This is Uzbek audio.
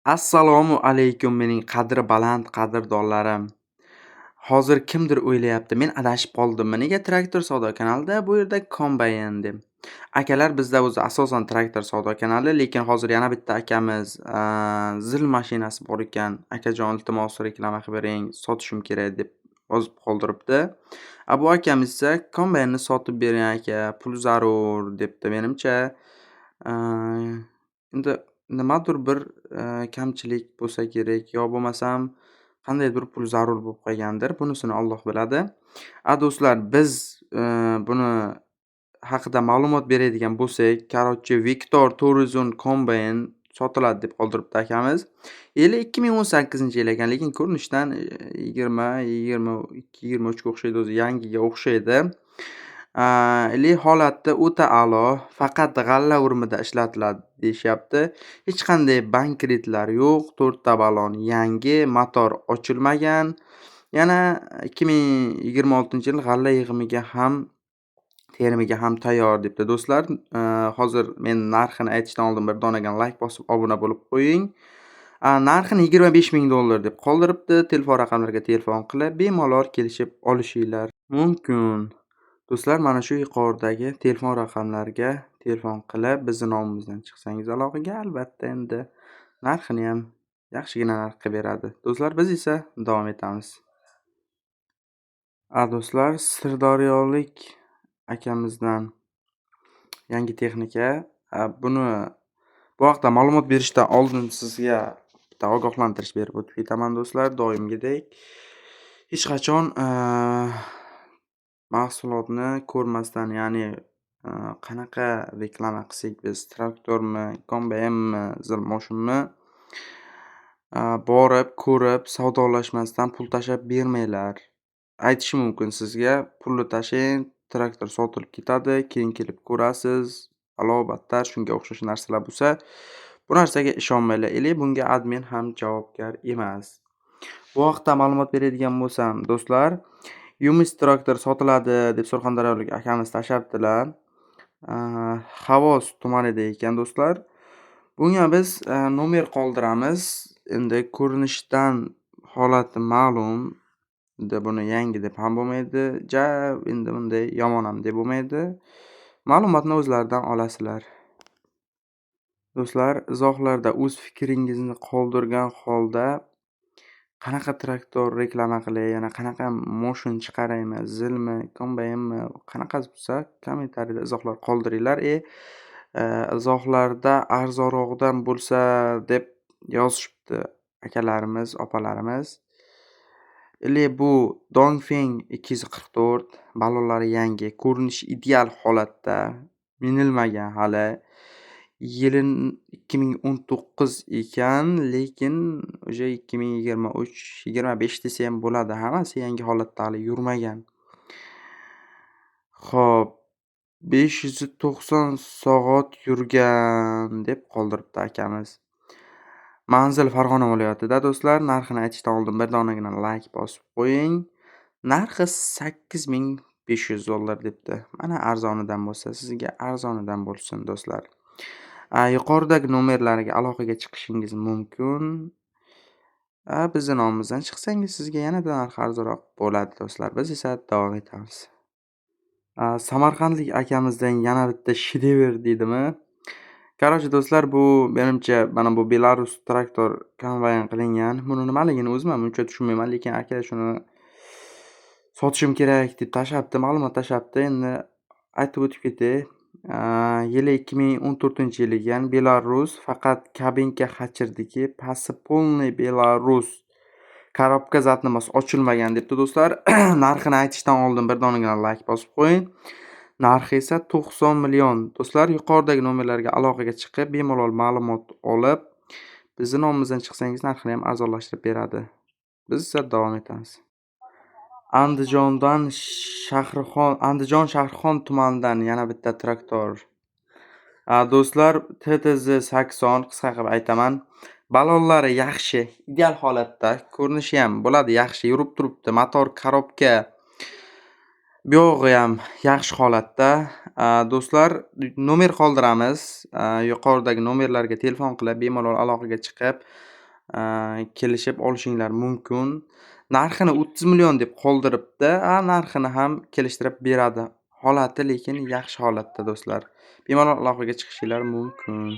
Assalomu alaykum mening qadri baland qadrdonlarim. Hozir kimdir o'ylayapti, men adashib qoldimmi? Nega Traktor Savdo kanalida bu yerda kombayn deb. Akalar, bizda o'zi asosan Traktor Savdo kanali, lekin hozir yana bitta akamiz zil mashinasi bor ekan. Akajon, iltimos reklama qilib bering, sotishim kerak deb yozib qoldiribdi. Bu akamiz esa kombaynni sotib bering aka, pul zarur debdi. Menimcha, endi nimadir bir kamchilik bo'lsa kerak, yo bo'lmasam qandaydir pul zarur bo'lib qolgandir. Bunisini Alloh biladi. Do'stlar, biz buni haqida ma'lumot beradigan bo'lsak, короче, Victor Tourism Combine sotiladi deb qoldiribdi akamiz. Yili 2018-yil ekan, lekin ko'rinishdan 22-23 ga o'xshaydi, o'zi yangiga o'xshaydi. Holati o'ta a'lo, faqat g'alla o'rimida ishlatiladi deyishyapti. Hech qanday bankritlar yo'q, 4 ta balon yangi, motor ochilmagan. Yana 2026-yil g'alla yig'imiga ham, terimiga ham tayyor debdi. Do'stlar, hozir men narxini aytishdan oldin bir donagan like bosib obuna bo'lib qo'ying. Narxini $25,000 deb qoldiribdi. Telefon raqamlariga telefon qilib, bemalol kelishib olishinglar mumkin. Do'stlar, mana shu yuqoridagi telefon raqamlariga telefon qilib, bizning nomimizdan chiqsangiz aloqaga, albatta endi narxini ham yaxshigina narxga beradi. Do'stlar, biz esa davom etamiz. Do'stlar, sirdaryolik akamizdan yangi texnika. Bu haqda ma'lumot berishdan oldin sizga bitta ogohlantirish berib o'tib ketaman do'stlar. Doimgidek hech qachon mahsulotni ko'rmasdan, ya'ni qanaqa reklama qilsak biz, traktormi, kombaynmi, zil moshinmi, borib, ko'rib, savdolashmasdan pul tashlab bermanglar. Aytishim mumkin sizga, pulni tashlang, traktor sotilib ketadi, keyin kelib ko'rasiz, battar shunga o'xshash narsalar bo'lsa, bu narsaga ishonmanglar. Bunga admin ham javobgar emas. Bu haqda ma'lumot beradigan bo'lsam, do'stlar, Yumis traktor sotiladi deb surxondaryolik akamiz tashlabdilar. Xovos tumanida ekan do'stlar. Bunga biz nomer qoldiramiz. Endi ko'rinishdan holati ma'lum. Buni yangi deb ham bo'lmaydi, endi bunday yomon ham deb bo'lmaydi. Ma'lumotni o'zlaridan olasizlar. Do'stlar, izohlarda o'z fikringizni qoldirgan holda qanaqa traktor reklama qilay, yana qanaqa moshin chiqaraymi, zilmi, kombaynmi, qanaqasi bo'lsa, kommentariyada izohlar qoldiringlar. Izohlarda arzonroqdan bo'lsa deb yozishibdi akalarimiz, opalarimiz. Bu Dongfeng 244, balonlari yangi, ko'rinishi ideal holatda, minilmagan hali. Yili 2019 ekan, lekin o'sha 2023, 25 desa ham bo'ladi. Hammasi yangi holatda, hali yurmagan. Xo'p, 590 soat yurgan deb qoldiribdi akamiz. Manzil Farg'ona viloyatida do'stlar. Narxini aytishdan oldin bir donagina like bosib qo'ying. Narxi $8,500 debdi. Mana arzonidan bo'lsa, sizga arzonidan bo'lsin do'stlar. Yuqoridagi nomerlariga aloqaga chiqishingiz mumkin. Bizning nomimizdan chiqsangiz sizga yanada narx arzonroq bo'ladi do'stlar. Biz esa davom etamiz. Samarqandlik akamizdan yana bitta shedevr deydimi? Короче, do'stlar, bu menimcha mana bu Belarus traktor kombayn qilingan. Buni nimaligini o'zim ham uncha tushunmayman, lekin aka shuni sotishim kerak deb tashlabdi, ma'lumot tashlabdi. Endi aytib o'tib ketay. Yili 2014-yil ekan, Belarus, faqat kabinka xachirdiki, pasi polniy Belarus. Korobka zatnomasi ochilmagan debdi do'stlar. Narxini aytishdan oldin bir donagina like bosib qo'ying. Narxi esa 90 million. Do'stlar, yuqoridagi nomerlarga aloqaga chiqib, bemalol ma'lumot olib, bizning nomimizdan chiqsangiz narxini ham arzonlashtirib beradi. Biz esa davom etamiz. Andijon Shahrixon tumanidan yana bitta traktor. Do'stlar, TTZ 80, qisqa qilib aytaman. Balonlari yaxshi, ideal holatda, ko'rinishi ham bo'ladi, yaxshi yurib turibdi. Motor, korobka, bu yog'i ham yaxshi holatda. Do'stlar, nomer qoldiramiz. Yuqoridagi nomerlarga telefon qilib, bemalol aloqaga chiqib, kelishib olishinglar mumkin. Narxini 30 million deb qoldiribdi. Narxini ham kelishtirib beradi. Holati lekin yaxshi holatda do'stlar. Bemalol aloqaga chiqishinglar mumkin.